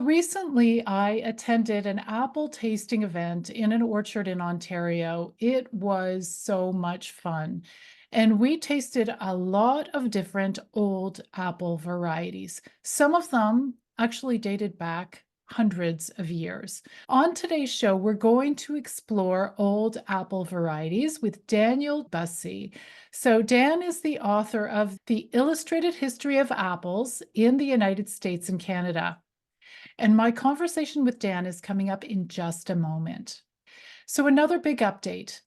Recently, I attended an apple tasting event in an orchard in Ontario. It was so much fun. And we tasted a lot of different old apple varieties. Some of them actually dated back hundreds of years. On today's show, we're going to explore old apple varieties with Daniel Bussey. So, Dan is the author of The Illustrated History of Apples in the United States and Canada. And my conversation with Dan is coming up in just a moment. So, another big update.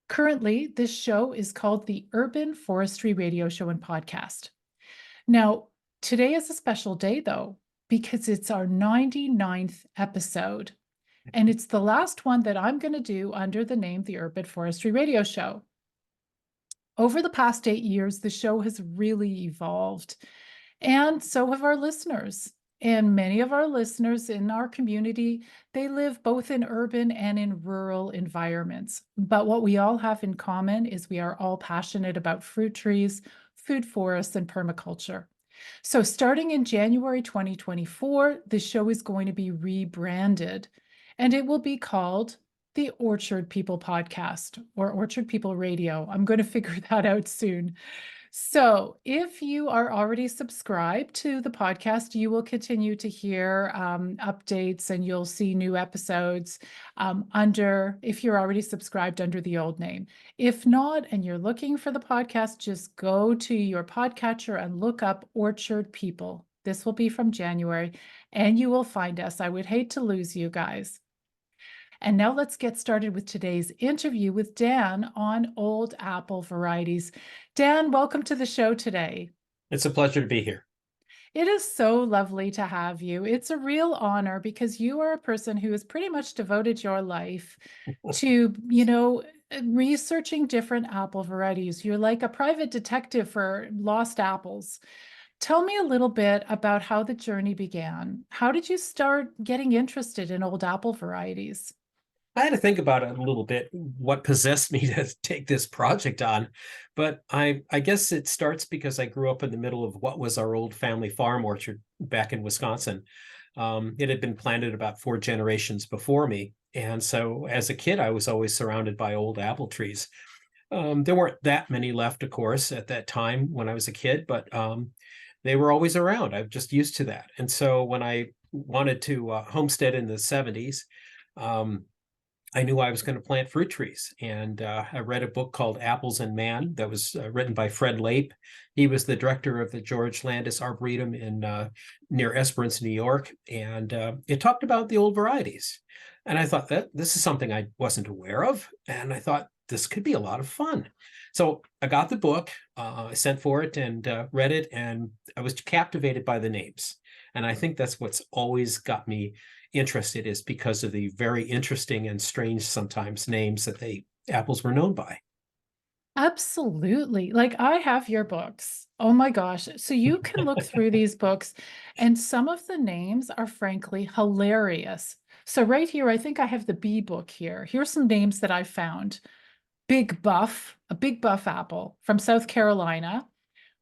Currently, this show is called the Urban Forestry Radio Show and Podcast. Now, today is a special day, though, because it's our 99th episode. And it's the last one that I'm going to do under the name The Urban Forestry Radio Show. Over the past 8 years, the show has really evolved, and so have our listeners. And many of our listeners in our community, they live both in urban and in rural environments. But what we all have in common is we are all passionate about fruit trees, food forests, and permaculture. So starting in January 2024, the show is going to be rebranded, and it will be called the Orchard People Podcast or Orchard People Radio. I'm going to figure that out soon. So, if you are already subscribed to the podcast, you will continue to hear updates and you'll see new episodes if you're already subscribed under the old name. If not, and you're looking for the podcast, just go to your podcatcher and look up Orchard People. This will be from January and you will find us. I would hate to lose you guys. And now let's get started with today's interview with Dan on old apple varieties. Dan, welcome to the show today. It's a pleasure to be here. It is so lovely to have you. It's a real honor because you are a person who has pretty much devoted your life to, researching different apple varieties. You're like a private detective for lost apples. Tell me a little bit about how the journey began. How did you start getting interested in old apple varieties? I had to think about it a little bit, what possessed me to take this project on. But I guess it starts because I grew up in the middle of what was our old family farm orchard back in Wisconsin. It had been planted about 4 generations before me. And so as a kid, I was always surrounded by old apple trees. There weren't that many left, of course, at that time when I was a kid, but they were always around. I'm just used to that. And so when I wanted to homestead in the 70s, I knew I was going to plant fruit trees. And I read a book called Apples and Man that was written by Fred Lape. He was the director of the George Landis Arboretum in near Esperance, New York. And it talked about the old varieties. And I thought that this is something I wasn't aware of. And I thought this could be a lot of fun. So I got the book, I sent for it and read it, and I was captivated by the names. And I think that's what's always got me interested, is because of the very interesting and strange sometimes names that the apples were known by. Absolutely. Like I have your books. Oh my gosh. So you can look through these books and some of the names are frankly hilarious. So right here, I think I have the B book here. Here's some names that I found. Big Buff, a big buff apple from South Carolina.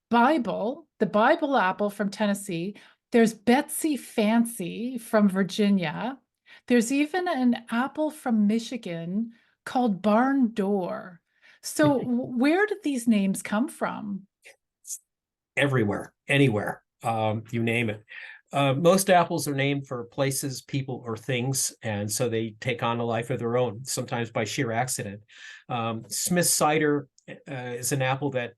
Bible, the Bible apple from Tennessee. There's Betsy Fancy from Virginia. There's even an apple from Michigan called Barn Door. So where did these names come from? Everywhere, anywhere, you name it. Most apples are named for places, people, or things, and so they take on a life of their own, sometimes by sheer accident. Smith cider is an apple that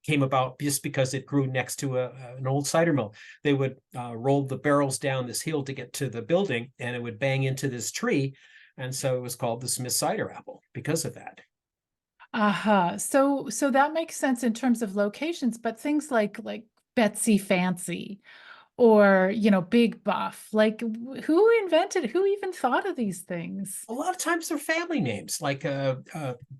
came about just because it grew next to an old cider mill. They would roll the barrels down this hill to get to the building, and it would bang into this tree, and so it was called the Smith cider apple because of that. Aha. So that makes sense in terms of locations, but things like Betsy Fancy or, Big Buff, like who even thought of these things? A lot of times they're family names, like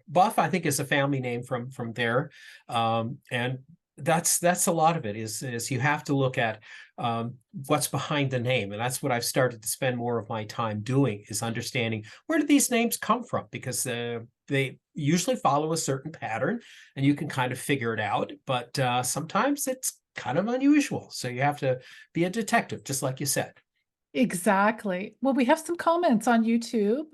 Buff, I think, is a family name from there, and that's a lot of it. Is you have to look at what's behind the name, and that's what I've started to spend more of my time doing, is understanding where do these names come from, because they usually follow a certain pattern, and you can kind of figure it out. But sometimes it's kind of unusual, so you have to be a detective, just like you said. Exactly. Well, we have some comments on YouTube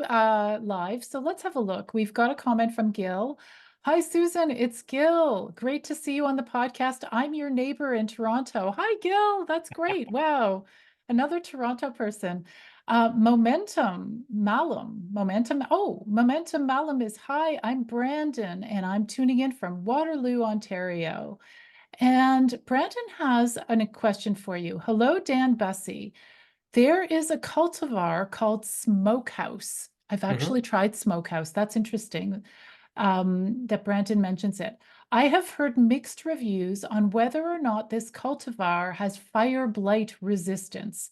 live, so let's have a look. We've got a comment from Gil. Hi, Susan, it's Gil. Great to see you on the podcast. I'm your neighbor in Toronto. Hi, Gil. That's great. Wow. Another Toronto person. Momentum Malum. Momentum. Oh, Momentum Malum is hi. I'm Brandon, and I'm tuning in from Waterloo, Ontario. And Brandon has a question for you. Hello, Dan Bussey. There is a cultivar called Smokehouse. I've Mhm. actually tried Smokehouse. That's interesting that Brandon mentions it. I have heard mixed reviews on whether or not this cultivar has fire blight resistance.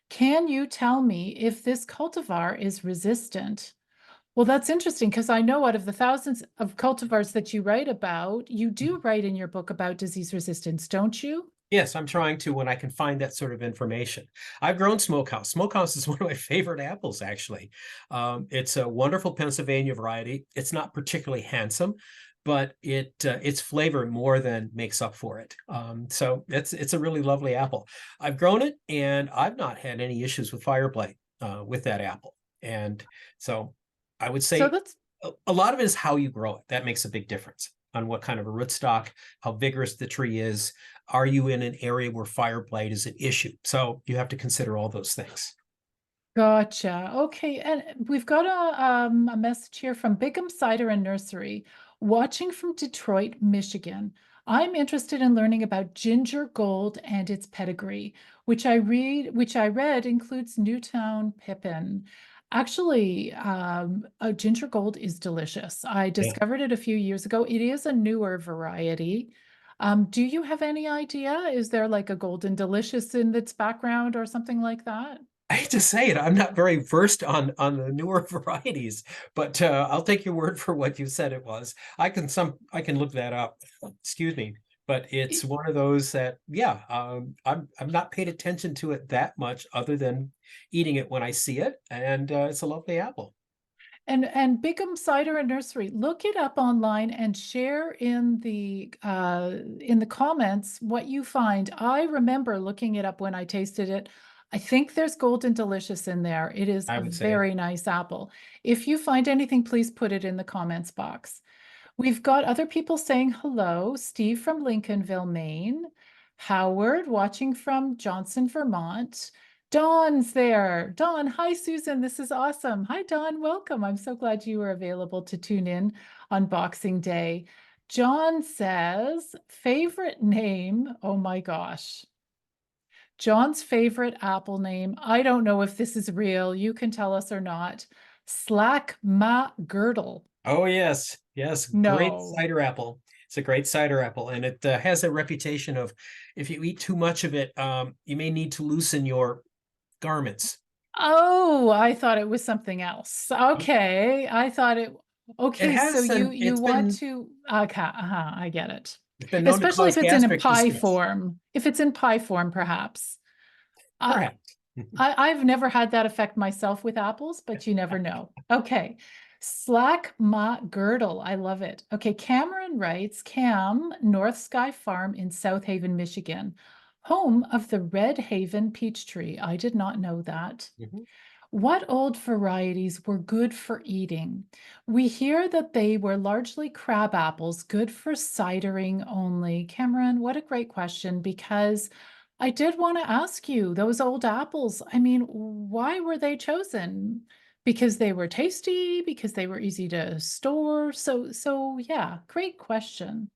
Can you tell me if this cultivar is resistant? Well, that's interesting because I know out of the thousands of cultivars that you write about, you do write in your book about disease resistance, don't you? Yes, I'm trying to when I can find that sort of information. I've grown Smokehouse. Smokehouse is one of my favorite apples, actually. It's a wonderful Pennsylvania variety. It's not particularly handsome, but its flavor more than makes up for it. So it's a really lovely apple. I've grown it, and I've not had any issues with fire blight with that apple. And so I would So say that's a lot of it is how you grow it. That makes a big difference on what kind of a rootstock, how vigorous the tree is. Are you in an area where fire blight is an issue? So you have to consider all those things. Gotcha. Okay. And we've got a message here from Bigham Cider and Nursery, watching from Detroit, Michigan. I'm interested in learning about ginger gold and its pedigree, which I read includes Newtown Pippin. Actually, a ginger gold is delicious. I Yeah. discovered it a few years ago. It is a newer variety. Do you have any idea? Is there like a golden delicious in its background or something like that? I hate to say it, I'm not very versed on the newer varieties, but I'll take your word for what you said it was. I can look that up. Excuse me, but it's one of those that yeah, I'm not paid attention to it that much, other than eating it when I see it, and it's a lovely apple. And Bigham Cider and Nursery, look it up online and share in the comments what you find. I remember looking it up when I tasted it. I think there's Golden Delicious in there. It is I a would say. very nice apple. If you find anything, please put it in the comments box. We've got other people saying hello. Steve from Lincolnville, Maine. Howard watching from Johnson, Vermont. Dawn's there. Dawn, hi, Susan. This is awesome. Hi, Dawn. Welcome. I'm so glad you were available to tune in on Boxing Day. John says, favorite name. Oh my gosh. John's favorite apple name. I don't know if this is real. You can tell us or not. Slack ma girdle. Oh yes, yes, great No. cider apple. It's a great cider apple, and it has a reputation of if you eat too much of it, you may need to loosen your garments. Oh, I thought it was something else. Okay. I thought it It okay, so has you an you want to okay, I get it. it's been known to Especially cause if it's in a gastric pie distress. form. If it's in pie form, perhaps. I, Perhaps. I've never had that affect myself with apples, but you never know. Okay. Slack Ma Girdle. I love it. Okay. Cameron writes Cam, North Sky Farm in South Haven, Michigan, home of the Red Haven peach tree. I did not know that. Mhm. What old varieties were good for eating? We hear that they were largely crab apples, good for cidering only. Cameron, what a great question, because I did want to ask you, those old apples, I mean, why were they chosen? Because they were tasty, because they were easy to store. So yeah, great question.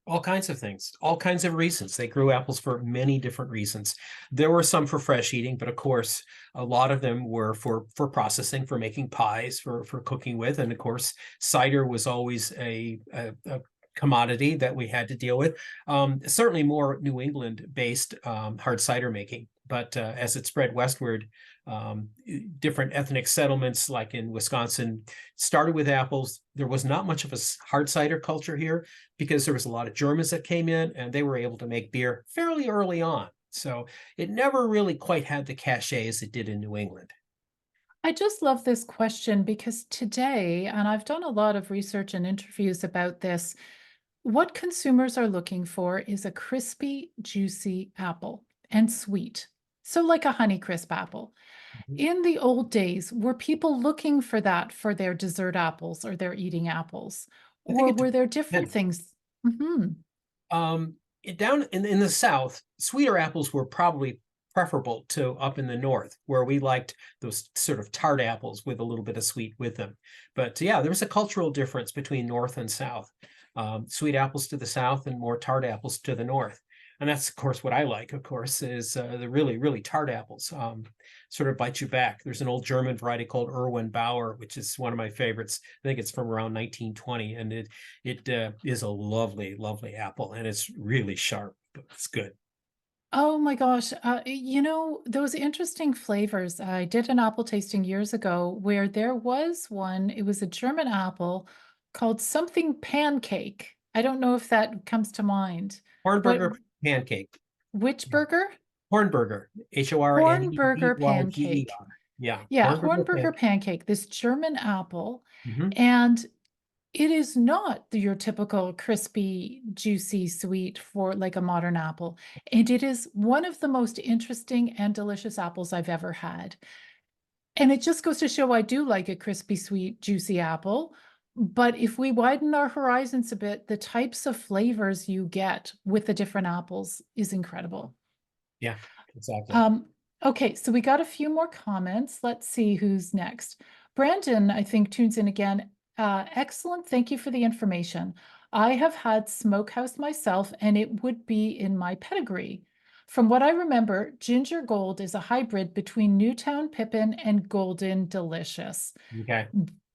All kinds of things, all kinds of reasons. They grew apples for many different reasons. There were some for fresh eating, but of course, a lot of them were for processing, for making pies, for cooking with, and of course, cider was always a commodity that we had to deal with. Certainly more New England based hard cider making, but as it spread westward, um, different ethnic settlements like in Wisconsin started with apples. There was not much of a hard cider culture here because there was a lot of Germans that came in and they were able to make beer fairly early on. So it never really quite had the cachet as it did in New England. I just love this question because today, and I've done a lot of research and interviews about this, what consumers are looking for is a crispy, juicy apple and sweet. So, like a Honeycrisp apple. Mhm. In the old days, were people looking for that for their dessert apples or their eating apples? I think Or it were there different depended. things? Mhm. Down in the South, sweeter apples were probably preferable to up in the North, where we liked those sort of tart apples with a little bit of sweet with them. But yeah, there was a cultural difference between North and South. Sweet apples to the South and more tart apples to the North. And that's, of course, what I like, of course, is the really, really tart apples. Sort of bite you back. There's an old German variety called Erwin Bauer, which is one of my favorites. I think it's from around 1920, and it is a lovely, lovely apple, and it's really sharp, but it's good. Oh my gosh. Those interesting flavors. I did an apple tasting years ago where there was one, it was a German apple called something pancake. I don't know if that comes to mind. What, Hornburger pancake. which burger? Hornburger, Hornburger Hornburger. pancake. Yeah, Yeah, Hornburger Hornberger pancake. pancake, this German apple, Mhm. and it is not your typical crispy, juicy, sweet for like a modern apple. And it is one of the most interesting and delicious apples I've ever had. And it just goes to show I do like a crispy, sweet, juicy apple. But if we widen our horizons a bit, the types of flavors you get with the different apples is incredible. Yeah, exactly. Um, okay, so we got a few more comments. Let's see who's next. Brandon, I think, tunes in again. Excellent. Thank you for the information. I have had Smokehouse myself, and it would be in my pedigree. From what I remember, Ginger Gold is a hybrid between Newtown Pippin and Golden Delicious. Okay.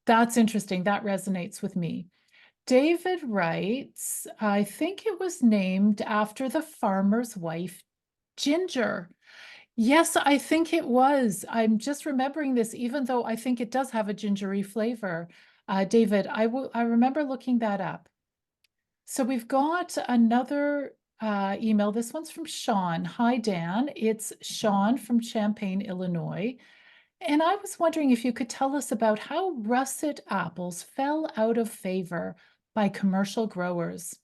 That's interesting. That resonates with me. David writes, I think it was named after the farmer's wife, Ginger. Yes, I think it was. I'm just remembering this, even though I think it does have a gingery flavor. David, I remember looking that up. So we've got another email. This one's from Sean. Hi, Dan. It's Sean from Champaign, Illinois. And I was wondering if you could tell us about how russet apples fell out of favor by commercial growers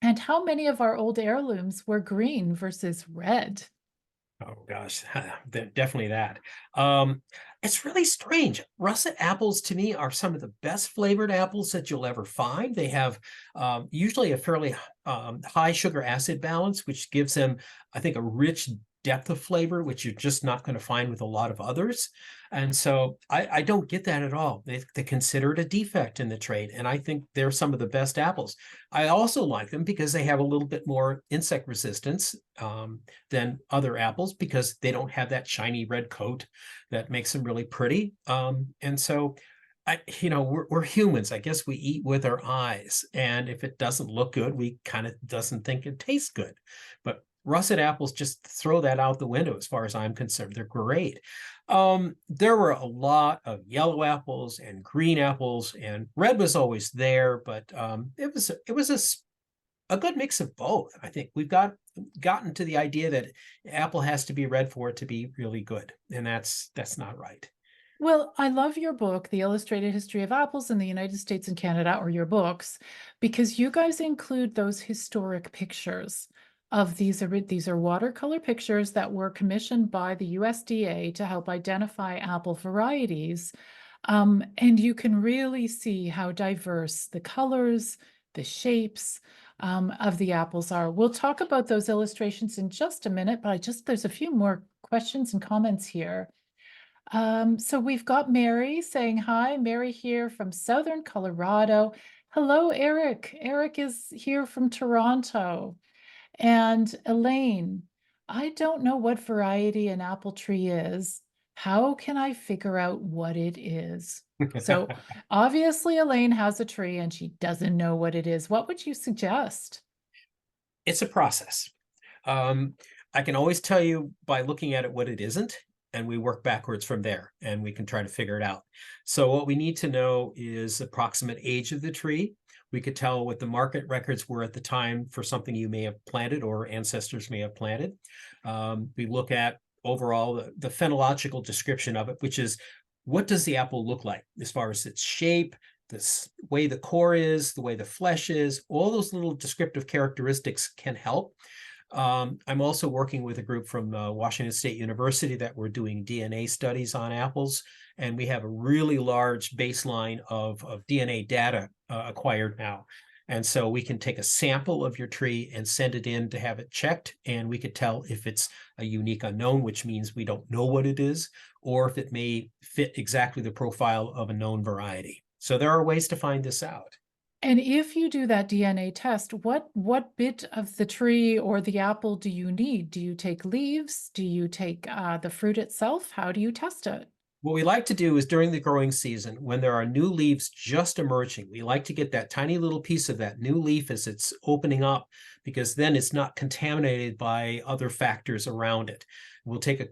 and how many of our old heirlooms were green versus red. Oh gosh, definitely that. Um, it's really strange. Russet apples to me are some of the best flavored apples that you'll ever find. They have usually a fairly high sugar acid balance, which gives them, I think, a rich depth of flavor, which you're just not going to find with a lot of others. And so I don't get that at all. They consider it a defect in the trade. And I think they're some of the best apples. I also like them because they have a little bit more insect resistance. Than other apples because they don't have that shiny red coat that makes them really pretty. And so we're humans. I guess we eat with our eyes. And if it doesn't look good, we kind of doesn't think it tastes good. But russet apples just throw that out the window as far as I'm concerned. They're great. There were a lot of yellow apples and green apples, and red was always there, but it was a good mix of both. I think we've gotten to the idea that Apple has to be red for it to be really good, and that's not right. Well, I love your book, The Illustrated History of Apples in the United States and Canada, or your books, because you guys include those historic pictures of these are watercolor pictures that were commissioned by the USDA to help identify apple varieties. And you can really see how diverse the colors, the shapes of the apples are. We'll talk about those illustrations in just a minute, but there's a few more questions and comments here. So we've got Mary saying hi. Mary here from Southern Colorado. Hello, Eric. Eric is here from Toronto. And Elaine, I don't know what variety an apple tree is. How can I figure out what it is? So obviously Elaine has a tree and she doesn't know what it is. What would you suggest? It's a process. Um, I can always tell you by looking at it what it isn't, and we work backwards from there, and we can try to figure it out. So what we need to know is approximate age of the tree. We could tell what the market records were at the time for something you may have planted or ancestors may have planted. We look at overall the phenological description of it, which is what does the apple look like as far as its shape, the way the core is, the way the flesh is, all those little descriptive characteristics can help. I'm also working with a group from Washington State University that we're doing DNA studies on apples, and we have a really large baseline of DNA data acquired now. And so we can take a sample of your tree and send it in to have it checked, and we could tell if it's a unique unknown, which means we don't know what it is, or if it may fit exactly the profile of a known variety. So there are ways to find this out. And if you do that DNA test, what bit of the tree or the apple do you need? Do you take leaves? Do you take the fruit itself? How do you test it? What we like to do is during the growing season, when there are new leaves just emerging, we like to get that tiny little piece of that new leaf as it's opening up, because then it's not contaminated by other factors around it. We'll take a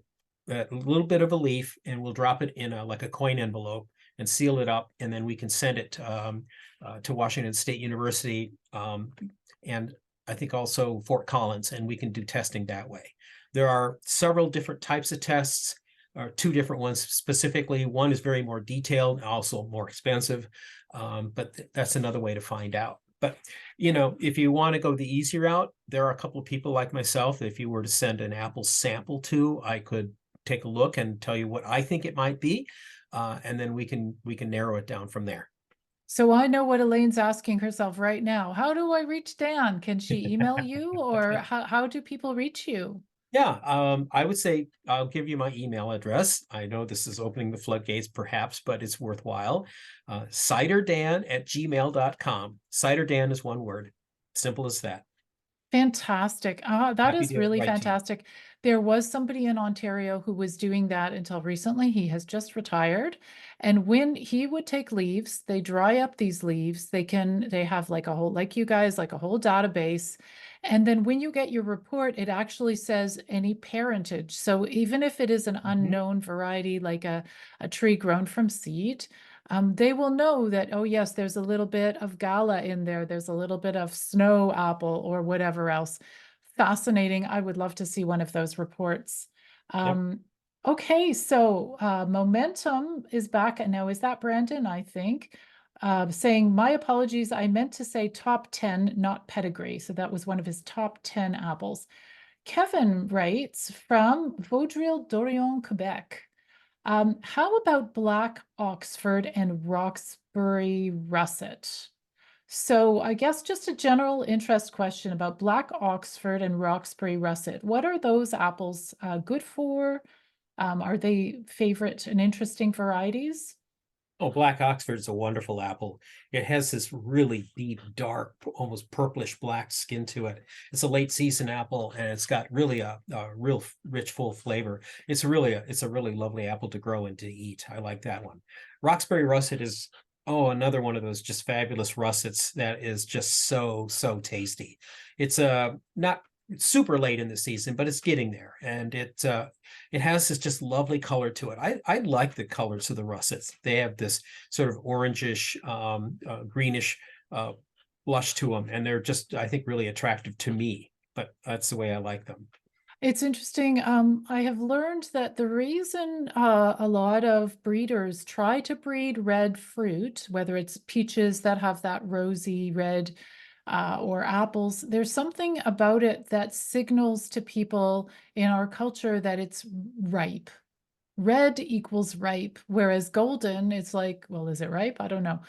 little bit of a leaf and we'll drop it in like a coin envelope and seal it up, and then we can send it to Washington State University, and I think also Fort Collins, and we can do testing that way. There are several different types of tests, or two different ones specifically. One is very more detailed, also more expensive, but that's another way to find out. But, if you want to go the easy route, there are a couple of people like myself. If you were to send an apple sample to, I could take a look and tell you what I think it might be, and then we can narrow it down from there. So I know what Elaine's asking herself right now. How do I reach Dan? Can she email you, or how do people reach you? Yeah, I would say I'll give you my email address. I know this is opening the floodgates perhaps, but it's worthwhile. Ciderdan@gmail.com. Ciderdan is one word. Simple as that. Fantastic. That Happy is to really write to you. fantastic. There was somebody in Ontario who was doing that until recently. He has just retired. And when he would take leaves, they dry up these leaves. They have like a whole, like you guys, like a whole database. And then when you get your report, it actually says any parentage. So even if it is an Mhm. unknown variety, like a tree grown from seed, they will know that, oh, yes, there's a little bit of gala in there. There's a little bit of snow apple or whatever else. Fascinating. I would love to see one of those reports. Yep. Um, okay, so Momentum is back. And now, is that Brandon? I think. Saying, my apologies. I meant to say top 10, not Pedigree. So that was one of his top 10 apples. Kevin writes from Vaudreuil, Dorion, Quebec. How about Black Oxford and Roxbury Russet? So I guess just a general interest question about Black Oxford and Roxbury Russet. What are those apples good for? Are they favorite and interesting varieties? Oh, Black Oxford is a wonderful apple. It has this really deep, dark, almost purplish black skin to it. It's a late season apple, and it's got really a real rich, full flavor. It's a really lovely apple to grow and to eat. I like that one. Roxbury Russet is another one of those just fabulous russets that is just so tasty. It's not super late in the season, but it's getting there, and it has this just lovely color to it. I like the colors of the russets. They have this sort of orangish, greenish blush to them, and they're just, I think, really attractive to me. But that's the way I like them. It's interesting. I have learned that the reason a lot of breeders try to breed red fruit, whether it's peaches that have that rosy red or apples, there's something about it that signals to people in our culture that it's ripe. Red equals ripe, whereas golden, it's like, well, is it ripe? I don't know.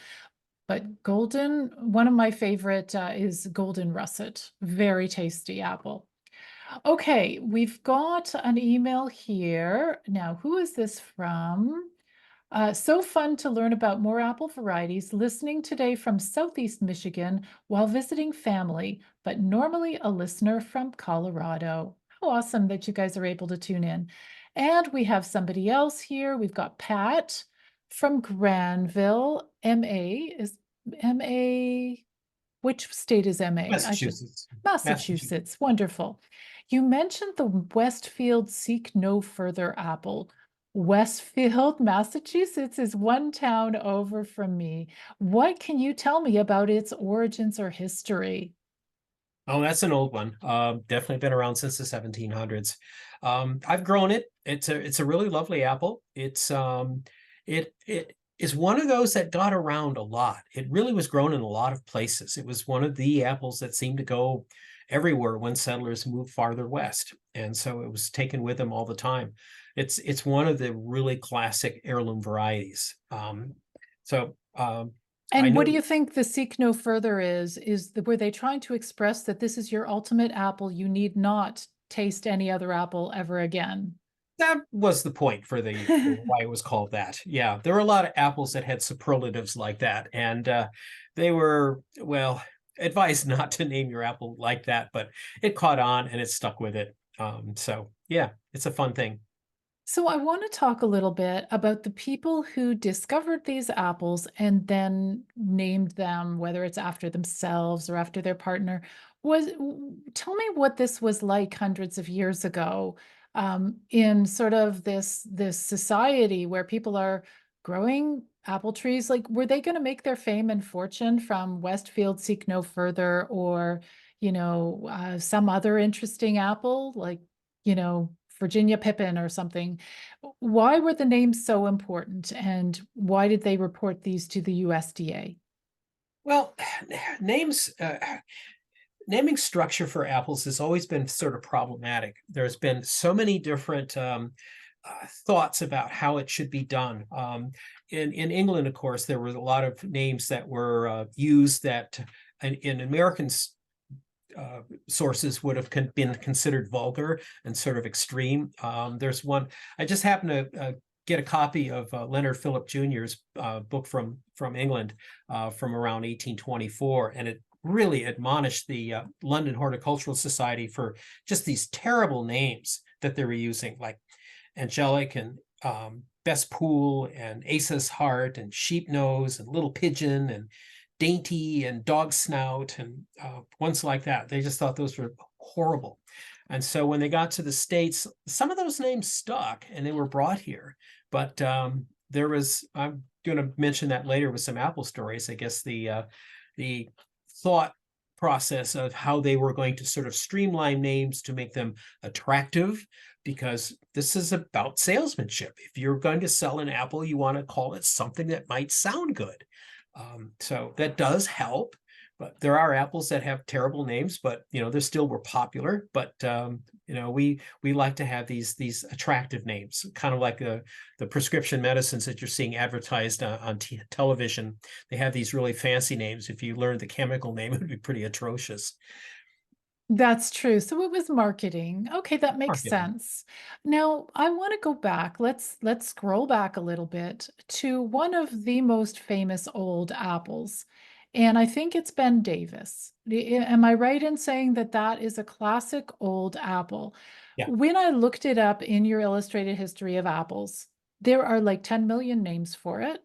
But golden, one of my favorite is golden russet. Very tasty apple. Okay, we've got an email here. Now, who is this from? So fun to learn about more apple varieties. Listening today from Southeast Michigan while visiting family, but normally a listener from Colorado. How awesome that you guys are able to tune in. And we have somebody else here. We've got Pat from Granville, MA. Is MA, which state is MA? I should, Massachusetts. Massachusetts. Massachusetts. Wonderful. You mentioned the Westfield Seek No Further apple. Westfield, Massachusetts is one town over from me. What can you tell me about its origins or history? Oh, that's an old one. Definitely been around since the 1700s. I've grown it. It's a really lovely apple. It is one of those that got around a lot. It really was grown in a lot of places. It was one of the apples that seemed to go everywhere when settlers moved farther west. And so it was taken with them all the time. It's one of the really classic heirloom varieties. I And what do know you think the seek no further is? Were they trying to express that this is your ultimate apple? You need not taste any other apple ever again. that was the point for the for why it was called that. Yeah, there were a lot of apples that had superlatives like that, and they were, well, advised not to name your apple like that, but it caught on and it stuck with it. So yeah, it's a fun thing. So I want to talk a little bit about the people who discovered these apples and then named them, whether it's after themselves or after their partner. Tell me what this was like hundreds of years ago, in sort of this society where people are growing apple trees. Like, were they going to make their fame and fortune from Westfield Seek No Further, or some other interesting apple like Virginia Pippin or something? Why were the names so important, and why did they report these to the USDA? Well, names naming structure for apples has always been sort of problematic. There's been so many different thoughts about how it should be done. In England, of course, there were a lot of names that were used that in Americans sources would have been considered vulgar and sort of extreme. There's one, I just happened to get a copy of Leonard Philip Jr.'s book from England from around 1824, and it really admonished the London Horticultural Society for just these terrible names that they were using, like Angelic and Best Pool and Asa's Heart and Sheep Nose and Little Pigeon and Dainty and Dog Snout and ones like that. They just thought those were horrible. And so when they got to the States, some of those names stuck and they were brought here. But there was, I'm going to mention that later with some Apple stories. I guess the thought process of how they were going to sort of streamline names to make them attractive, because this is about salesmanship. If you're going to sell an apple, you want to call it something that might sound good. So that does help, but there are apples that have terrible names, but they still were popular. But we like to have these attractive names, kind of like the prescription medicines that you're seeing advertised on television. They have these really fancy names. If you learned the chemical name, it would be pretty atrocious. That's true. So it was marketing. Okay, that makes Marketing. sense. Now, I want to go back. Let's scroll back a little bit to one of the most famous old apples. And I think it's Ben Davis. Am I right in saying that that is a classic old apple? Yeah. When I looked it up in your illustrated history of apples, there are like 10 million names for it.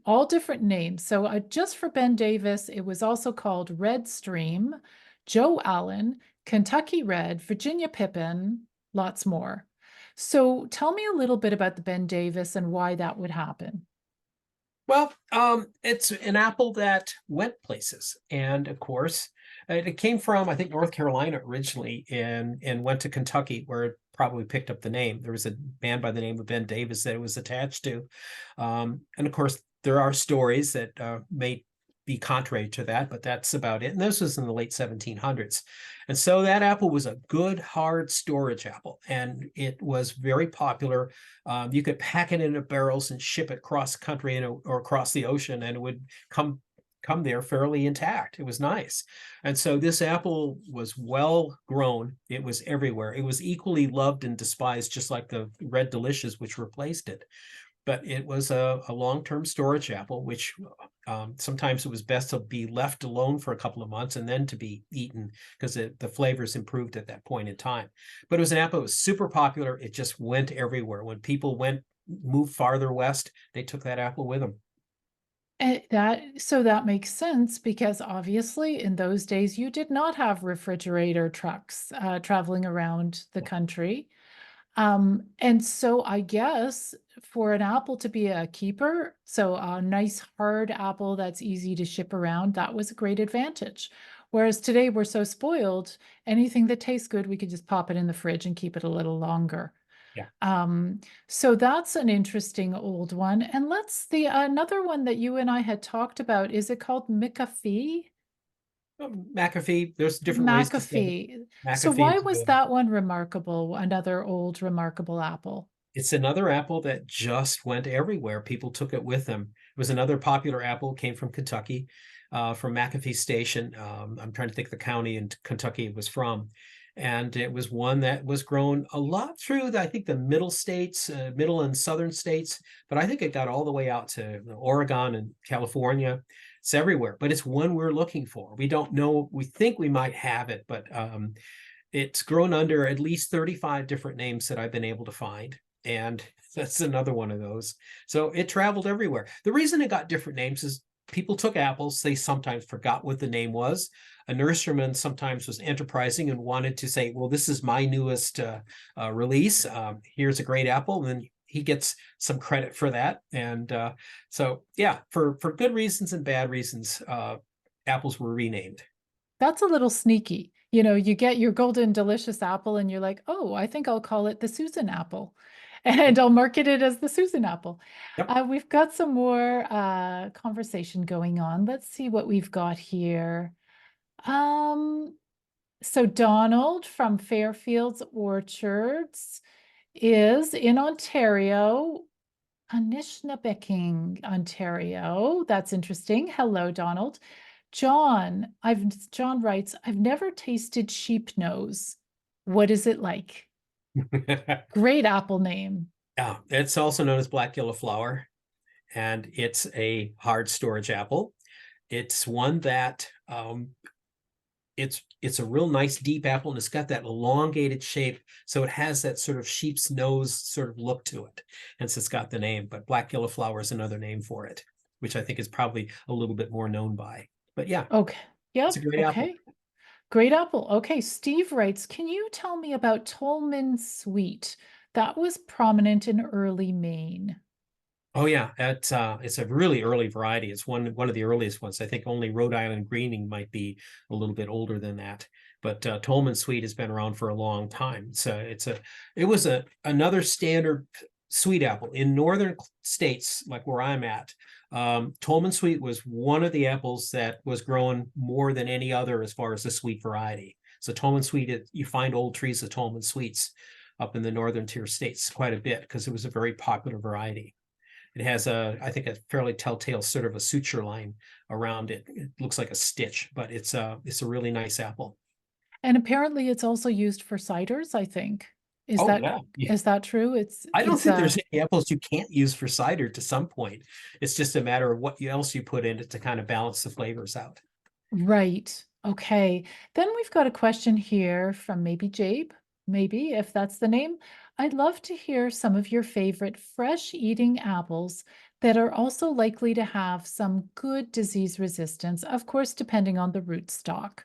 All different names. So just for Ben Davis, it was also called Red Stream, Joe Allen, Kentucky Red, Virginia Pippin, lots more. So tell me a little bit about the Ben Davis and why that would happen. Well, it's an apple that went places, and of course, it came from, I think, North Carolina originally, and went to Kentucky, where it probably picked up the name. There was a man by the name of Ben Davis that it was attached to, and of course, there are stories that may be contrary to that, but that's about it. And this was in the late 1700s, and so that apple was a good hard storage apple, and it was very popular. You could pack it into barrels and ship it cross country or across the ocean, and it would come there fairly intact. It was nice. And so this apple was well grown. It was everywhere. It was equally loved and despised, just like the Red Delicious, which replaced it. But it was a long-term storage apple, which sometimes it was best to be left alone for a couple of months and then to be eaten, because the flavors improved at that point in time. But it was an apple that was super popular. It just went everywhere. When people moved farther west, they took that apple with them. So that makes sense, because obviously in those days you did not have refrigerator trucks traveling around the country. And so I guess for an apple to be a keeper, so a nice hard apple that's easy to ship around, that was a great advantage. Whereas today we're so spoiled, anything that tastes good, we could just pop it in the fridge and keep it a little longer. Yeah. Um, so that's an interesting old one. And let's the another one that you and I had talked about, is it called McAfee? McAfee, there's different ways to say it. McAfee. So McAfee why is was good. that one remarkable? Another old remarkable apple. It's another apple that just went everywhere. People took it with them. It was another popular apple, came from Kentucky, from McAfee Station. I'm trying to think the county in Kentucky it was from. And it was one that was grown a lot through, I think, the middle states, middle and southern states. But I think it got all the way out to Oregon and California. It's everywhere, but it's one we're looking for. We don't know. We think we might have it, but it's grown under at least 35 different names that I've been able to find. And that's another one of those. So it traveled everywhere. The reason it got different names is people took apples. They sometimes forgot what the name was. A nurseryman sometimes was enterprising and wanted to say, well, this is my newest release. Here's a great apple. And then he gets some credit for that. And so, yeah, for good reasons and bad reasons, apples were renamed. That's a little sneaky. You get your golden delicious apple and you're like, oh, I think I'll call it the Susan apple. And I'll market it as the Susan apple. Yep. We've got some more conversation going on. Let's see what we've got here. Um, so Donald from Fairfields Orchards is in Ontario, Anishinaabeming, Ontario. That's interesting. Hello, Donald. John writes, I've never tasted sheep nose. What is it like? Great apple name. Yeah, it's also known as black gilliflower, and it's a hard storage apple. It's one that it's a real nice deep apple, and it's got that elongated shape, so it has that sort of sheep's nose sort of look to it. Hence, it's got the name. But black gilliflower is another name for it, which I think is probably a little bit more known by. But yeah, Okay. it's a Yep. great apple. Okay. Great apple. Okay. Steve writes, can you tell me about Tolman Sweet? That was prominent in early Maine. Oh yeah, it's a really early variety. It's one of the earliest ones. I think only Rhode Island Greening might be a little bit older than that. But Tolman Sweet has been around for a long time. So it was another standard sweet apple in northern states like where I'm at. Tolman Sweet was one of the apples that was grown more than any other as far as the sweet variety. So Tolman Sweet, you find old trees of Tolman Sweets up in the northern tier states quite a bit because it was a very popular variety. It has I think, a fairly telltale sort of a suture line around it. It looks like a stitch, but it's a really nice apple. And apparently it's also used for ciders, I think. Is Oh that yeah. Yeah. is that true? It's I don't it's think there's any apples you can't use for cider to some point. It's just a matter of what else you put in it to kind of balance the flavors out. right. Okay. Then we've got a question here from maybe Jabe, maybe if that's the name. I'd love to hear some of your favorite fresh eating apples that are also likely to have some good disease resistance, of course, depending on the root stock.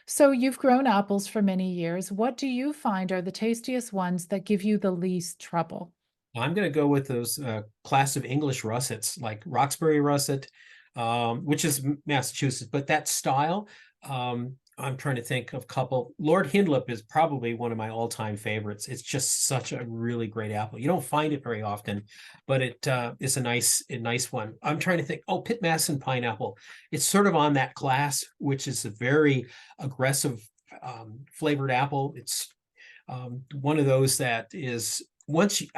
So you've grown apples for many years. What do you find are the tastiest ones that give you the least trouble? I'm going to go with those class of English russets, like Roxbury Russet, which is Massachusetts. But that style, I'm trying to think of a couple. Lord Hindlip is probably one of my all-time favorites. It's just such a really great apple. You don't find it very often, but it's a nice one. I'm trying to think. Oh, Pitmastin Pineapple. It's sort of on that class, which is a very aggressive flavored apple. It's one of those that is once you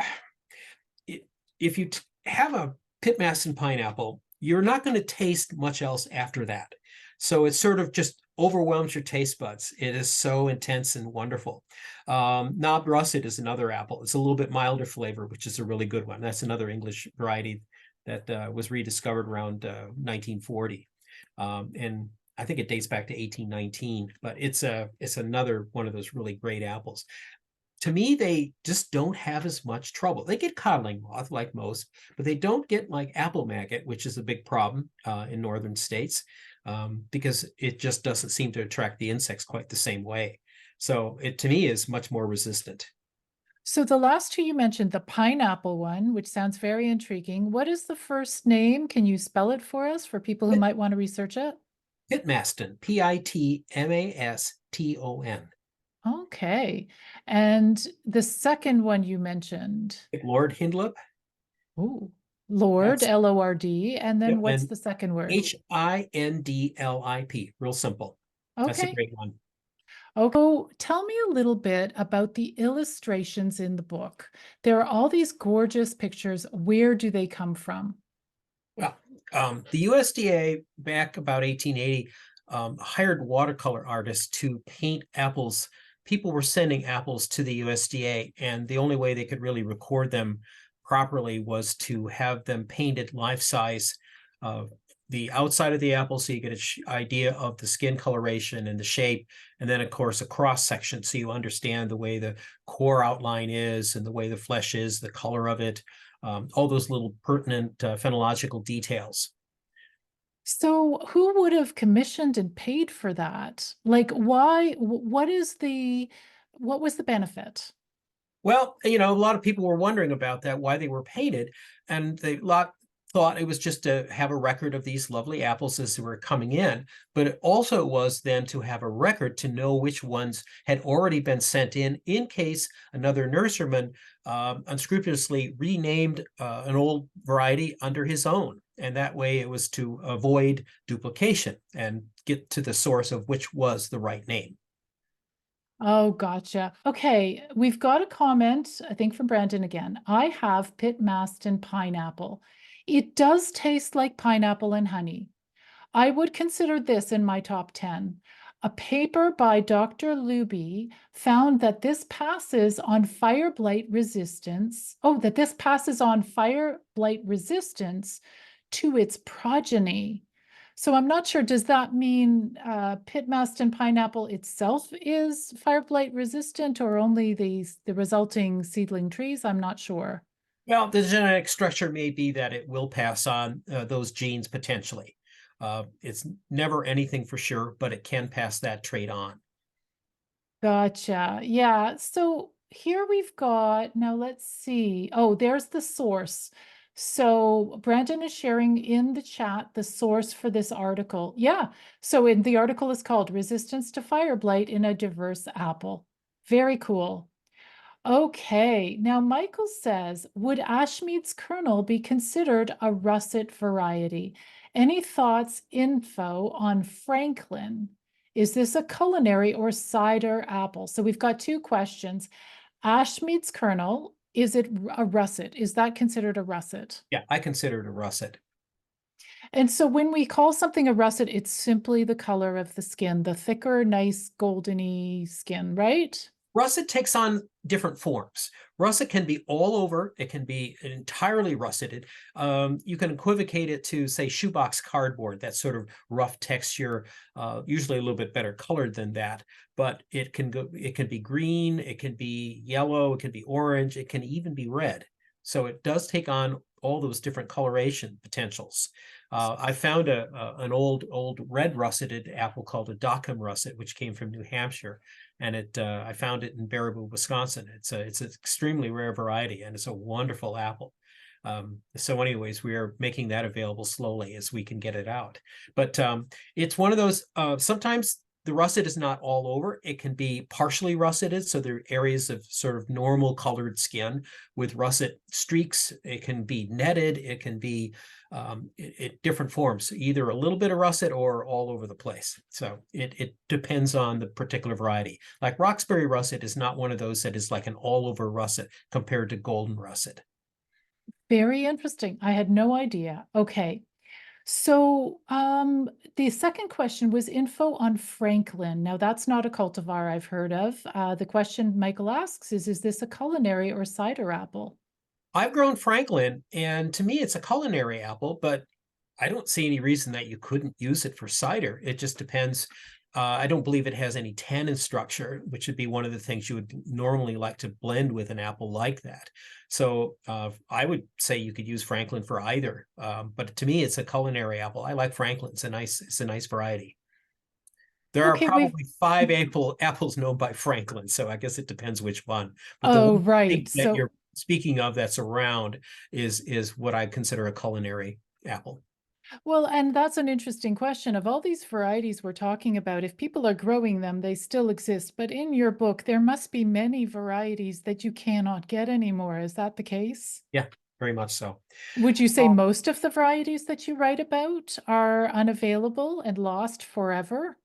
if you have a Pitmastin pineapple, you're not going to taste much else after that. So it sort of just overwhelms your taste buds. It is so intense and wonderful. Knob Russet is another apple. It's a little bit milder flavor, which is a really good one. That's another English variety that was rediscovered around 1940. And I think it dates back to 1819, but it's another one of those really great apples. To me, they just don't have as much trouble. They get codling moth like most, but they don't get like apple maggot, which is a big problem in northern states because it just doesn't seem to attract the insects quite the same way. So it, to me, is much more resistant. So the last two you mentioned, the pineapple one, which sounds very intriguing. What is the first name? Can you spell it for us for people who Pit, might want to research it? Pitmaston, Pitmaston. Okay. And the second one you mentioned, Lord Hindlip. oh, Lord, That's Lord. And then yep, what's and the second word? Hindlip. Real simple. That's a Okay. great one. Okay. Oh, tell me a little bit about the illustrations in the book. There are all these gorgeous pictures. Where do they come from? Well, the USDA back about 1880 hired watercolor artists to paint apples. People were sending apples to the USDA, and the only way they could really record them properly was to have them painted life size. Uh, the outside of the apple, so you get an idea of the skin coloration and the shape, and then of course a cross section, so you understand the way the core outline is and the way the flesh is, the color of it, all those little pertinent phenological details. So, who would have commissioned and paid for that? Like, why? What was the benefit? Well, a lot of people were wondering about that, why they were painted, and they lot thought it was just to have a record of these lovely apples as they were coming in, but it also was then to have a record to know which ones had already been sent in case another nurseryman unscrupulously renamed an old variety under his own. And that way it was to avoid duplication and get to the source of which was the right name. Oh, gotcha. Okay, we've got a comment, I think from Brandon again. I have Pitmastin Pineapple. It does taste like pineapple and honey. I would consider this in my top 10. A paper by Dr. Luby found that this passes on fire blight resistance. Oh, that this passes on fire blight resistance to its progeny. So I'm not sure, does that mean Pitmastin pineapple itself is fire blight resistant or only the resulting seedling trees? I'm not sure. Well, the genetic structure may be that it will pass on those genes potentially. It's never anything for sure, but it can pass that trait on. Gotcha. Yeah. So here we've got, now let's see. Oh, there's the source. So Brandon is sharing in the chat the source for this article. Yeah. So in the article is called Resistance to Fire Blight in a Diverse Apple. Very cool. Okay, now Michael says, would Ashmeet's kernel be considered a russet variety? Any thoughts, info on Franklin? Is this a culinary or cider apple? So we've got two questions. Ashmeet's kernel, is it a russet? Is that considered a russet? Yeah, I consider it a russet. And so when we call something a russet, it's simply the color of the skin, the thicker, nice, goldeny skin, right? Russet takes on different forms. Russet can be all over. It can be entirely russeted. You can equivocate it to, say, shoebox cardboard, that sort of rough texture, usually a little bit better colored than that. But it can go. It can be green. It can be yellow. It can be orange. It can even be red. So it does take on all those different coloration potentials. I found an old red russeted apple called a Dockham russet, which came from New Hampshire, and I found it in Baraboo, Wisconsin. It's an extremely rare variety, and it's a wonderful apple. So anyways, we are making that available slowly as we can get it out. But it's one of those, sometimes the russet is not all over. It can be partially russeted. So there are areas of sort of normal colored skin with russet streaks. It can be netted. It can be different forms, either a little bit of russet or all over the place. So it depends on the particular variety. Like Roxbury russet is not one of those that is like an all over russet compared to golden russet. Very interesting. I had no idea. Okay. So the second question was info on Franklin. Now that's not a cultivar I've heard of. The question Michael asks is this a culinary or cider apple? I've grown Franklin, and to me, it's a culinary apple, but I don't see any reason that you couldn't use it for cider. It just depends. I don't believe it has any tannin structure, which would be one of the things you would normally like to blend with an apple like that. So I would say you could use Franklin for either. But to me, it's a culinary apple. I like Franklin. It's a nice variety. There are Okay, we've probably five apples known by Franklin, so I guess it depends which one. But the oh one right. that So you're speaking of that's around is what I consider a culinary apple. well, and that's an interesting question. Of all these varieties we're talking about, if people are growing them, they still exist. But in your book, there must be many varieties that you cannot get anymore. Is that the case? Yeah, very much so. Would you say Um, most of the varieties that you write about are unavailable and lost forever?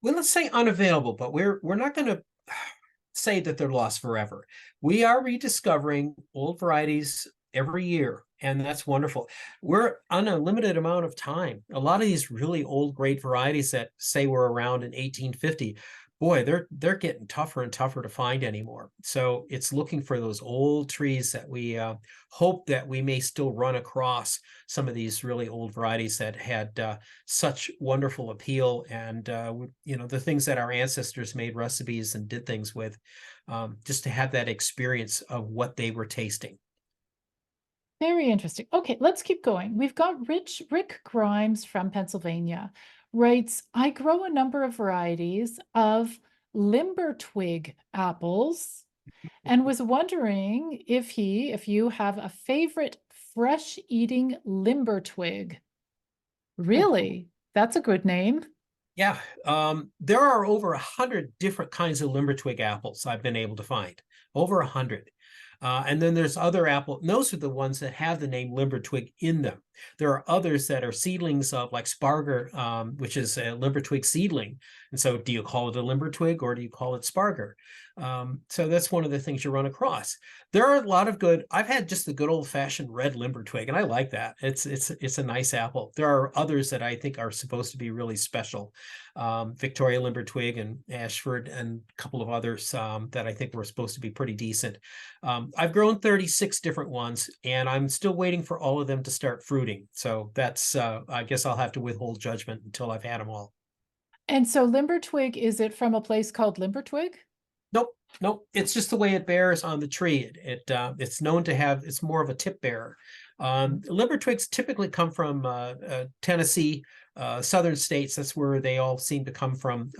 well, let's say unavailable, but we're not going to say that they're lost forever. We are rediscovering old varieties every year, and that's wonderful. We're on a limited amount of time. A lot of these really old, great varieties that say were around in 1850, boy, they're getting tougher and tougher to find anymore. So it's looking for those old trees that we hope that we may still run across some of these really old varieties that had such wonderful appeal, and the things that our ancestors made recipes and did things with, just to have that experience of what they were tasting. Very interesting. Okay, let's keep going. We've got Rick Grimes from Pennsylvania writes, I grow a number of varieties of Limbertwig apples and was wondering if you have a favorite fresh eating Limbertwig. Really? That's a good name. Yeah, there are over 100 different kinds of Limbertwig apples I've been able to find. Over 100. And then there's other apple. Those are the ones that have the name Limbertwig in them. There are others that are seedlings of, like Sparger, which is a Limbertwig seedling. And so, do you call it a Limbertwig or do you call it Sparger? So that's one of the things you run across. There are a lot of good. I've had just the good old fashioned red Limbertwig, and I like that. It's a nice apple. There are others that I think are supposed to be really special. Victoria Limbertwig and Ashford and a couple of others that I think were supposed to be pretty decent. I've grown 36 different ones, and I'm still waiting for all of them to start fruiting. So that's, I guess I'll have to withhold judgment until I've had them all. And so Limbertwig, is it from a place called Limbertwig? Nope, nope. It's just the way it bears on the tree. It's known to have. It's more of a tip bearer. Liver twigs typically come from Tennessee, southern states. That's where they all seem to come from.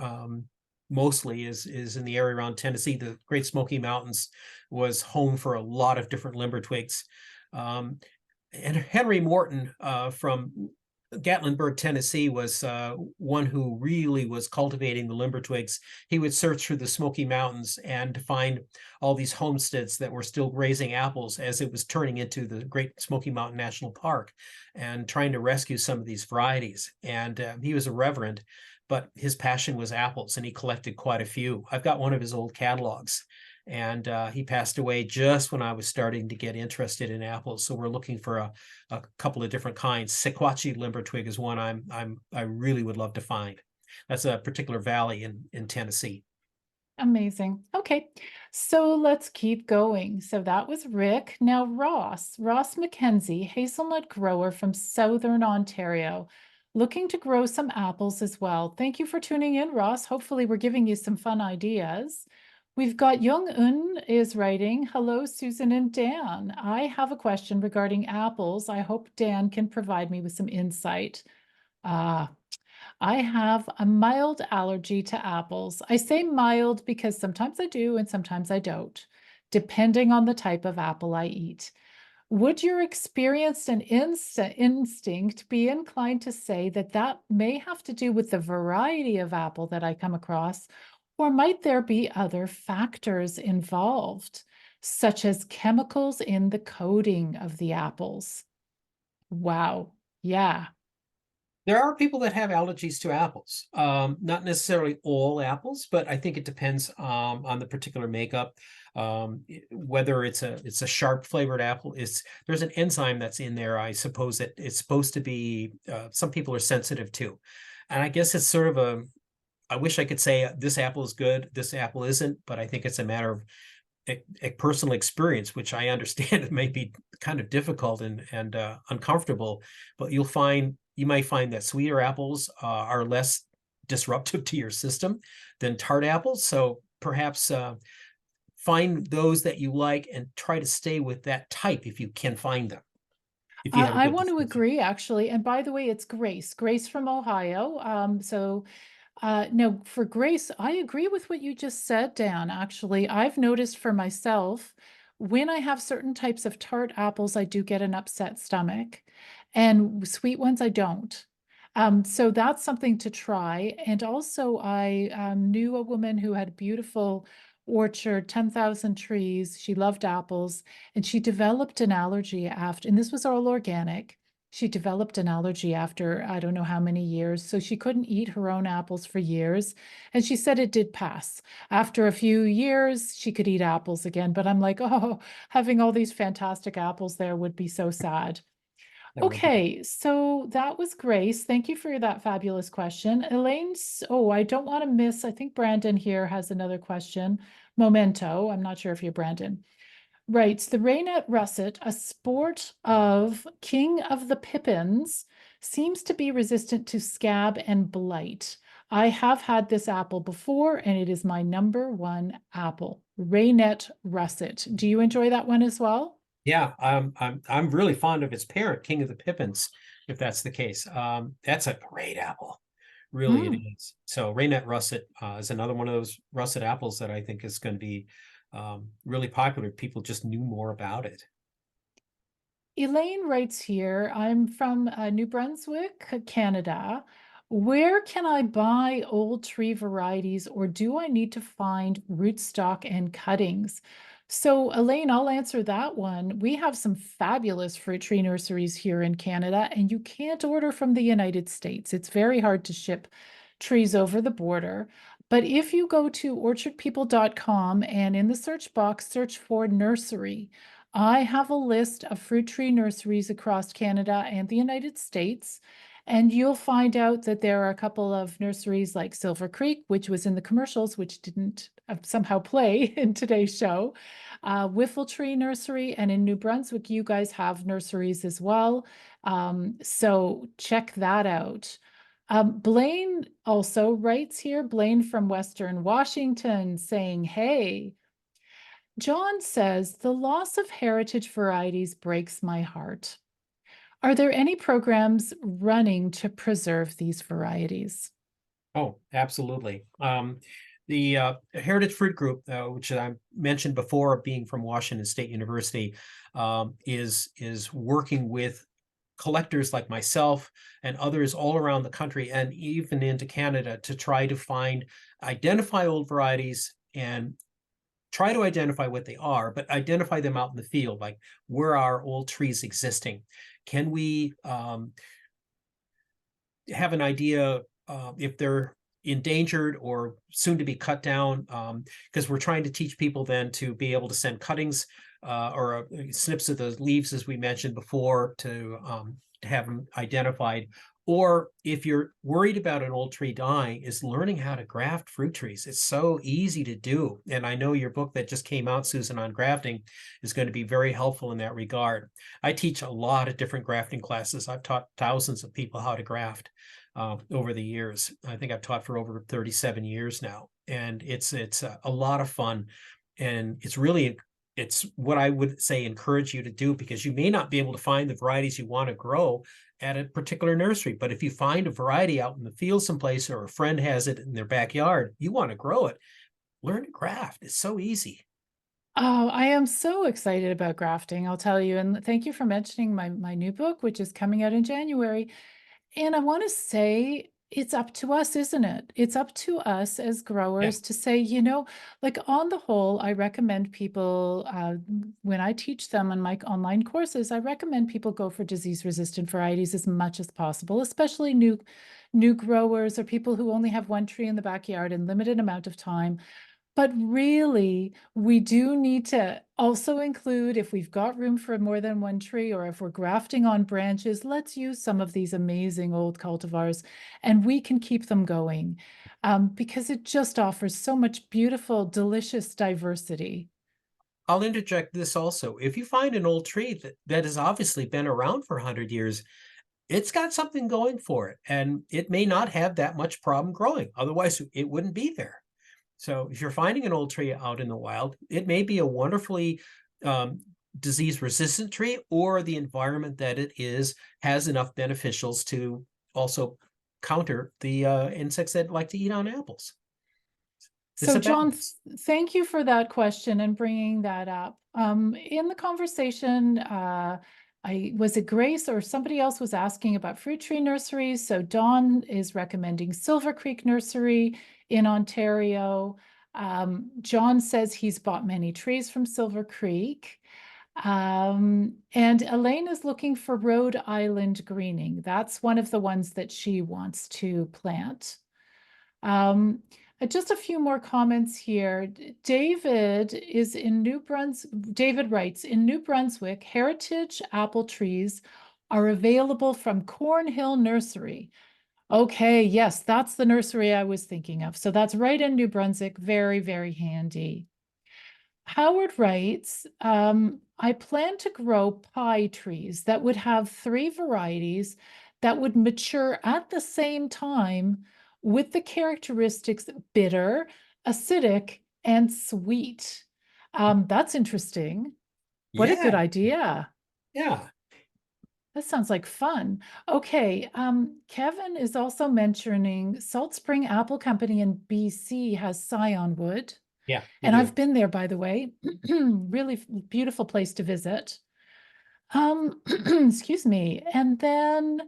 Mostly is in the area around Tennessee. The Great Smoky Mountains was home for a lot of different limber twigs. And Henry Morton from Gatlinburg, Tennessee, was one who really was cultivating the limber twigs. He would search through the Smoky Mountains and find all these homesteads that were still raising apples as it was turning into the Great Smoky Mountain National Park, and trying to rescue some of these varieties. And he was a reverend, but his passion was apples, and he collected quite a few. I've got one of his old catalogs, and he passed away just when I was starting to get interested in apples. So we're looking for a couple of different kinds. Sequatchie limbertwig is one I really would love to find. That's a particular valley in Tennessee. Amazing. Okay, so let's keep going. So that was Rick. Now Ross McKenzie, hazelnut grower from Southern Ontario, looking to grow some apples as well. Thank you for tuning in, Ross. Hopefully we're giving you some fun ideas. We've got Young Un is writing, hello, Susan and Dan. I have a question regarding apples. I hope Dan can provide me with some insight. I have a mild allergy to apples. I say mild because sometimes I do and sometimes I don't, depending on the type of apple I eat. Would your experience and instinct be inclined to say that that may have to do with the variety of apple that I come across, or might there be other factors involved, such as chemicals in the coating of the apples? Wow. Yeah. There are people that have allergies to apples. Not necessarily all apples, but I think it depends on the particular makeup. Whether it's a sharp flavored apple, there's an enzyme that's in there. I suppose that it's supposed to be. Some people are sensitive to, and I guess it's sort of a. I wish I could say this apple is good, this apple isn't, but I think it's a matter of a personal experience, which I understand it may be kind of difficult and uncomfortable. But you might find that sweeter apples are less disruptive to your system than tart apples. So perhaps find those that you like and try to stay with that type if you can find them. If you have a I good want to description. agree, actually. And by the way, it's Grace from Ohio. No, for Grace, I agree with what you just said, Dan. Actually, I've noticed for myself, when I have certain types of tart apples, I do get an upset stomach, and sweet ones, I don't. So that's something to try. And also, I knew a woman who had a beautiful orchard, 10,000 trees. She loved apples, and she developed an allergy after, and this was all organic. She developed an allergy after I don't know how many years, so she couldn't eat her own apples for years. And she said it did pass. After a few years, she could eat apples again. But I'm like, oh, having all these fantastic apples there would be so sad. That would be. Okay, so that was Grace. Thank you for that fabulous question. Elaine's, oh, I don't want to miss, I think Brandon here has another question. Memento, I'm not sure if you're Brandon. Right, the Rainet Russet, a sport of King of the Pippins, seems to be resistant to scab and blight. I have had this apple before, and it is my number one apple, Rainet Russet. Do you enjoy that one as well? Yeah, I'm really fond of its parent, King of the Pippins, if that's the case. That's a great apple. Really, it Mm. is. So Rainet Russet is another one of those russet apples that I think is going to be really popular. People just knew more about it. Elaine writes here, I'm from New Brunswick, Canada. Where can I buy old tree varieties, or do I need to find rootstock and cuttings? So, Elaine, I'll answer that one. We have some fabulous fruit tree nurseries here in Canada, and you can't order from the United States. It's very hard to ship trees over the border. But if you go to orchardpeople.com and in the search box, search for nursery, I have a list of fruit tree nurseries across Canada and the United States. And you'll find out that there are a couple of nurseries like Silver Creek, which was in the commercials, which didn't somehow play in today's show. Whiffle Tree Nursery, and in New Brunswick, you guys have nurseries as well. So check that out. Blaine also writes here, Blaine from Western Washington, saying, hey, John says, the loss of heritage varieties breaks my heart. Are there any programs running to preserve these varieties? Oh, absolutely. The Heritage Fruit Group, which I mentioned before, being from Washington State University, is working with collectors like myself and others all around the country and even into Canada to try to identify old varieties and try to identify what they are, but identify them out in the field, like where are old trees existing? Can we have an idea if they're endangered or soon to be cut down? Because we're trying to teach people then to be able to send cuttings or snips of the leaves, as we mentioned before, to have them identified. Or if you're worried about an old tree dying, is learning how to graft fruit trees. It's so easy to do. And I know your book that just came out, Susan, on grafting is going to be very helpful in that regard. I teach a lot of different grafting classes. I've taught thousands of people how to graft over the years. I think I've taught for over 37 years now. And it's a lot of fun. And it's what I would say encourage you to do, because you may not be able to find the varieties you want to grow at a particular nursery. But if you find a variety out in the field someplace, or a friend has it in their backyard, you want to grow it, learn to graft. It's so easy. Oh, I am so excited about grafting, I'll tell you. And thank you for mentioning my new book, which is coming out in January. And I want to say it's up to us, isn't it? It's up to us as Yeah. growers to say, like on the whole, I recommend people, when I teach them on my online courses, I recommend people go for disease-resistant varieties as much as possible, especially new growers or people who only have one tree in the backyard and limited amount of time. But really, we do need to also include, if we've got room for more than one tree, or if we're grafting on branches, let's use some of these amazing old cultivars and we can keep them going because it just offers so much beautiful, delicious diversity. I'll interject this also. If you find an old tree that has obviously been around for 100 years, it's got something going for it, and it may not have that much problem growing. Otherwise, it wouldn't be there. So if you're finding an old tree out in the wild, it may be a wonderfully um, disease resistant tree, or the environment that it is has enough beneficials to also counter the insects that like to eat on apples. It's So, a John, balance. thank you for that question and bringing that up. In the conversation, was it Grace or somebody else was asking about fruit tree nurseries? So, Dawn is recommending Silver Creek Nursery in Ontario. John says he's bought many trees from Silver Creek. And Elaine is looking for Rhode Island greening. That's one of the ones that she wants to plant. Um, just a few more comments here. David is in New Brunswick. David writes, in New Brunswick, heritage apple trees are available from Cornhill Nursery. Okay, yes, that's the nursery I was thinking of. So that's right in New Brunswick. Very, very handy. Howard writes, I plan to grow pie trees that would have 3 varieties that would mature at the same time with the characteristics bitter, acidic, and sweet. That's interesting. What a good Yeah, idea. yeah, That sounds like fun. Okay, Kevin is also mentioning Salt Spring Apple Company in BC has scion wood. yeah, we And I've do. been there, by the way. Really beautiful place to visit. Excuse me. And then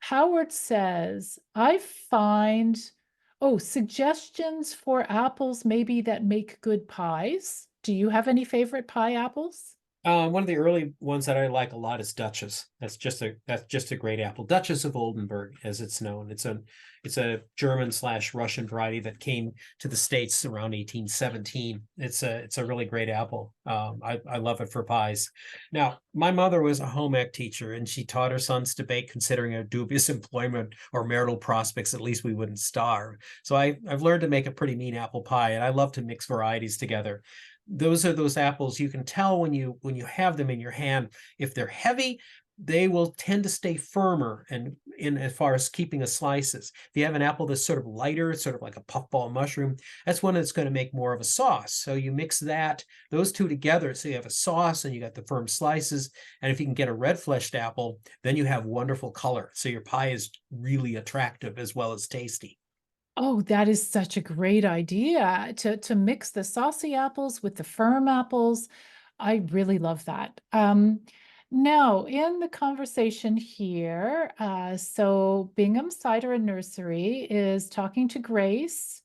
Howard says, I find, oh, suggestions for apples maybe that make good pies. Do you have any favorite pie apples? One of the early ones that I like a lot is Duchess. That's just a great apple. Duchess of Oldenburg, as it's known. It's a German slash Russian variety that came to the States around 1817. It's a really great apple. I love it for pies. Now, my mother was a home ec teacher, and she taught her sons to bake, considering a dubious employment or marital prospects. At least we wouldn't starve. So I've learned to make a pretty mean apple pie, and I love to mix varieties together. Those are those apples you can tell when you have them in your hand. If they're heavy, they will tend to stay firmer and in as far as keeping a slices. If you have an apple that's sort of lighter, sort of like a puffball mushroom, that's one that's going to make more of a sauce. So you mix those two together, so you have a sauce and you got the firm slices. And if you can get a red fleshed apple, then you have wonderful color. So your pie is really attractive as well as tasty. Oh, that is such a great idea to mix the saucy apples with the firm apples. I really love that. Now, in the conversation here, so Bingham Cider and Nursery is talking to Grace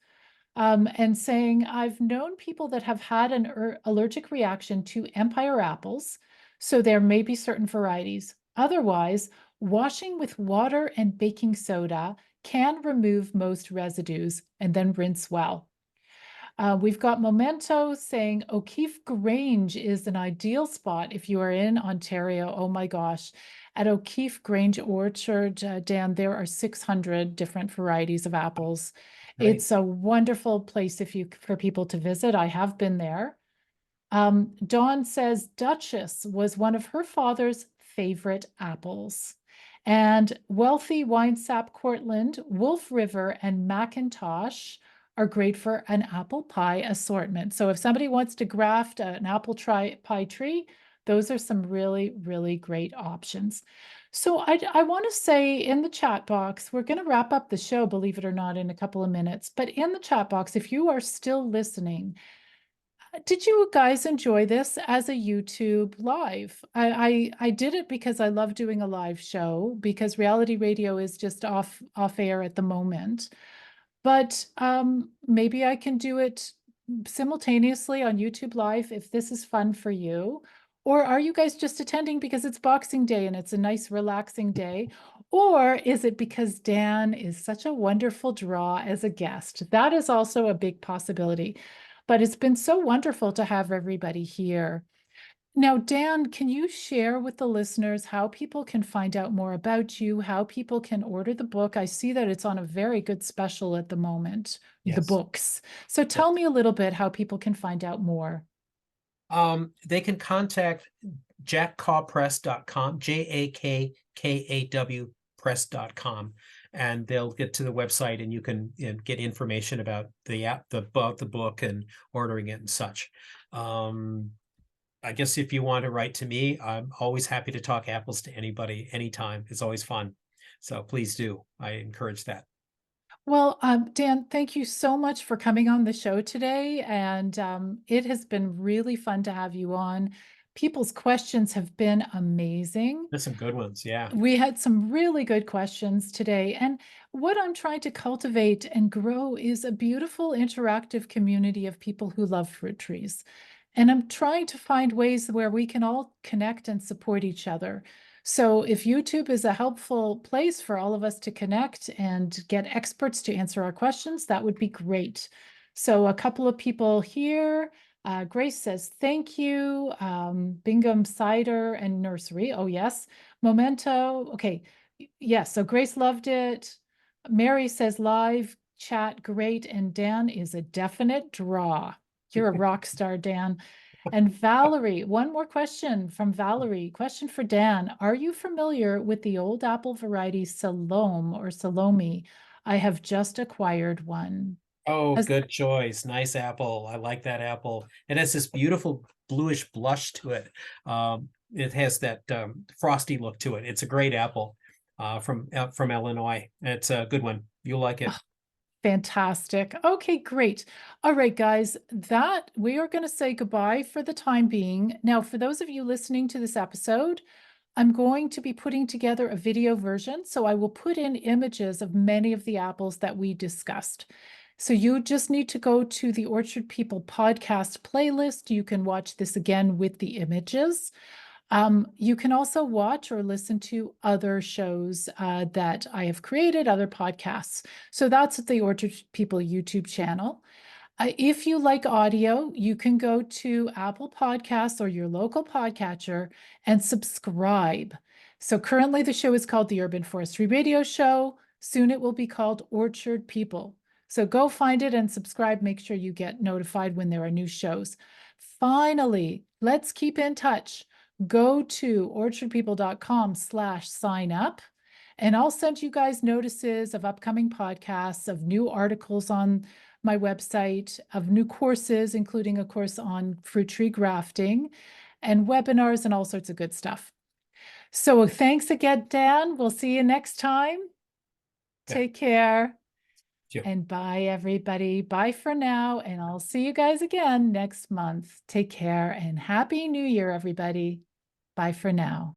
and saying, I've known people that have had an allergic reaction to Empire apples, so there may be certain varieties. Otherwise, washing with water and baking soda can remove most residues and then rinse well. We've got Memento saying O'Keefe Grange is an ideal spot if you are in Ontario. Oh my gosh. At O'Keefe Grange Orchard, Dan, there are 600 different varieties of apples. Right. It's a wonderful place for people to visit. I have been there. Dawn says Duchess was one of her father's favorite apples. And wealthy Winesap Cortland, Wolf River, and Macintosh are great for an apple pie assortment. So if somebody wants to graft an apple pie tree, those are some really, really great options. So I want to say in the chat box, we're going to wrap up the show, believe it or not, in a couple of minutes. But in the chat box, if you are still listening, did you guys enjoy this as a YouTube live? I did it because I love doing a live show because reality radio is just off air at the moment. But maybe I can do it simultaneously on YouTube Live if this is fun for you. Or are you guys just attending because it's Boxing Day and it's a nice, relaxing day? Or is it because Dan is such a wonderful draw as a guest? That is also a big possibility. But it's been so wonderful to have everybody here. Now, Dan, can you share with the listeners how people can find out more about you, how people can order the book? I see that it's on a very good special at the moment, the Yes. books. So Yes. tell me a little bit how people can find out more. They can contact jackcawpress.com, JAKKAW press.com, and they'll get to the website and you can get information about the book and ordering it and such. I guess if you want to write to me, I'm always happy to talk apples to anybody, anytime. It's always fun. So please do. I encourage that. Well, Dan, thank you so much for coming on the show today. And it has been really fun to have you on. People's questions have been amazing. There's some good ones. Yeah. We had some really good questions today. And what I'm trying to cultivate and grow is a beautiful interactive community of people who love fruit trees. And I'm trying to find ways where we can all connect and support each other. So if YouTube is a helpful place for all of us to connect and get experts to answer our questions, that would be great. So a couple of people here. Grace says, thank you. Bingham Cider and Nursery. Oh, yes. Memento. Okay. Yes. So Grace loved it. Mary says, live chat great. And Dan is a definite draw. You're a rock star, Dan. And Valerie, one more question from Valerie. Question for Dan. Are you familiar with the old apple variety Salome or Salome? I have just acquired one. Oh, Has, good choice. Nice apple. I like that apple. It has this beautiful bluish blush to it. It has that frosty look to it. It's a great apple from Illinois. It's a good one. You'll like it. fantastic. Okay, great. All right, guys, that we are going to say goodbye for the time being. Now, for those of you listening to this episode, I'm going to be putting together a video version, so I will put in images of many of the apples that we discussed. So you just need to go to the Orchard People podcast playlist. You can watch this again with the images. You can also watch or listen to other shows that I have created, other podcasts. So that's the Orchard People YouTube channel. If you like audio, you can go to Apple Podcasts or your local podcatcher and subscribe. So currently the show is called the Urban Forestry Radio Show. Soon it will be called Orchard People. So go find it and subscribe. Make sure you get notified when there are new shows. Finally, let's keep in touch. Go to orchardpeople.com/sign up, and I'll send you guys notices of upcoming podcasts, of new articles on my website, of new courses, including a course on fruit tree grafting and webinars and all sorts of good stuff. So thanks again, Dan. We'll see you next time. Yeah. Take care. Yeah. And bye, everybody. Bye for now. And I'll see you guys again next month. Take care and Happy New Year, everybody. Bye for now.